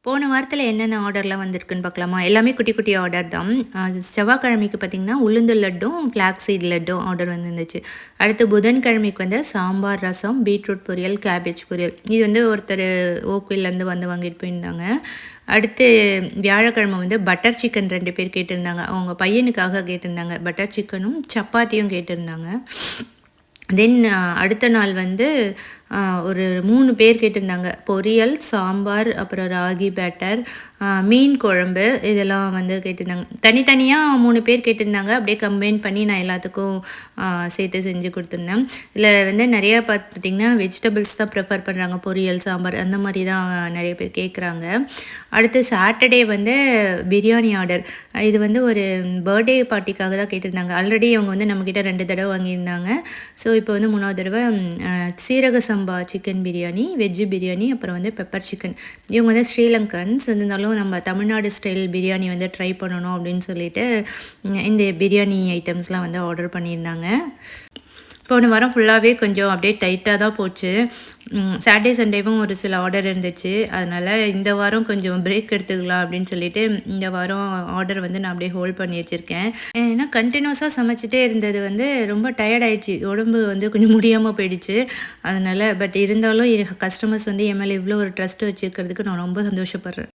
போன வாரத்துல என்னென்ன ஆர்டர்லாம் வந்திருக்குன்னு பார்க்கலாமா? எல்லாமே குட்டி, குட்டி ஆர்டர் தான். அது செவ்வாய்க்கிழமைக்கு பார்த்தீங்கன்னா, உளுந்து லட்டும், ஃப்ளாக்ஸ் சீட் லட்டும் ஆர்டர் வந்திருந்துச்சு. அடுத்து புதன்கிழமைக்கு வந்து சாம்பார், ரசம், பீட்ரூட் பொரியல், கேபேஜ் பொரியல். இது வந்து ஒருத்தர் ஓக்வில்லேருந்து வந்து வாங்கிட்டு போயிருந்தாங்க. அடுத்து வியாழக்கிழமை வந்து பட்டர் சிக்கன் 2 பேர் கேட்டிருந்தாங்க. அவங்க பையனுக்காக கேட்டிருந்தாங்க. பட்டர் சிக்கனும், சப்பாத்தியும் கேட்டிருந்தாங்க. தென் அடுத்த நாள் வந்து ஒரு 3 பேர் கேட்டிருந்தாங்க. பொரியல், சாம்பார், அப்புறம் ராகி பேட்டர், மீன் குழம்பு இதெல்லாம் வந்து கேட்டிருந்தாங்க. தனித்தனியா 3 பேர் கேட்டிருந்தாங்க. அப்படியே கம்பைன் பண்ணி நான் எல்லாத்துக்கும் சேர்த்து செஞ்சு குடுத்துருந்தேன். இதில வந்து நெறையா பார்த்திங்கன்னா, வெஜிடபிள்ஸ் தான் ப்ரிஃபர் பண்ணுறாங்க. பொரியல், சாம்பார் அந்த மாரி தான் நெறைய பேர் கேட்குறாங்க. அடுத்து சாட்டர்டே வந்து பிரியாணி ஆர்டர். இது வந்து ஒரு பர்த்டே பார்ட்டிக்காக தான் கேட்டிருந்தாங்க. ஆல்ரெடி அவங்க வந்து நம்மக்கிட்ட 2 தடவ வாங்கியிருந்தாங்க. ஸோ இப்போ வந்து 3வது தடவ சீரக சம்பா சிக்கன் பிரியாணி, வெஜ்ஜு பிரியாணி, அப்புறம் வந்து பெப்பர் சிக்கன். இவங்க வந்து ஸ்ரீலங்கன்ஸ். இருந்தாலும் நம்ம தமிழ்நாடு ஸ்டைல் பிரியாணி வந்து ட்ரை பண்ணணும் அப்படின்னு சொல்லிட்டு, இந்த பிரியாணி ஐட்டம்ஸ்லாம் வந்து ஆர்டர் பண்ணியிருந்தாங்க. போன வாரம் ஃபுல்லாகவே கொஞ்சம் அப்படியே டைட்டாக தான் போச்சு. சாட்டர்டே, சண்டேவும் ஒரு சில ஆர்டர் இருந்துச்சு. அதனால் இந்த வாரம் கொஞ்சம் பிரேக் எடுத்துக்கலாம் அப்படின்னு சொல்லிட்டு, இந்த வாரம் ஆர்டர் வந்து நான் அப்படியே ஹோல்ட் பண்ணி வச்சுருக்கேன். ஏன்னா கண்டினியூஸாக சமைச்சிட்டே இருந்தது வந்து ரொம்ப டயர்ட் ஆயிடுச்சு. உடம்பு வந்து கொஞ்சம் முடியாமல் போயிடுச்சு. அதனால் இருந்தாலும் கஸ்டமர்ஸ் வந்து என் மேலே இவ்வளோ ஒரு ட்ரஸ்ட் வச்சுருக்கிறதுக்கு நான் ரொம்ப சந்தோஷப்படுறேன்.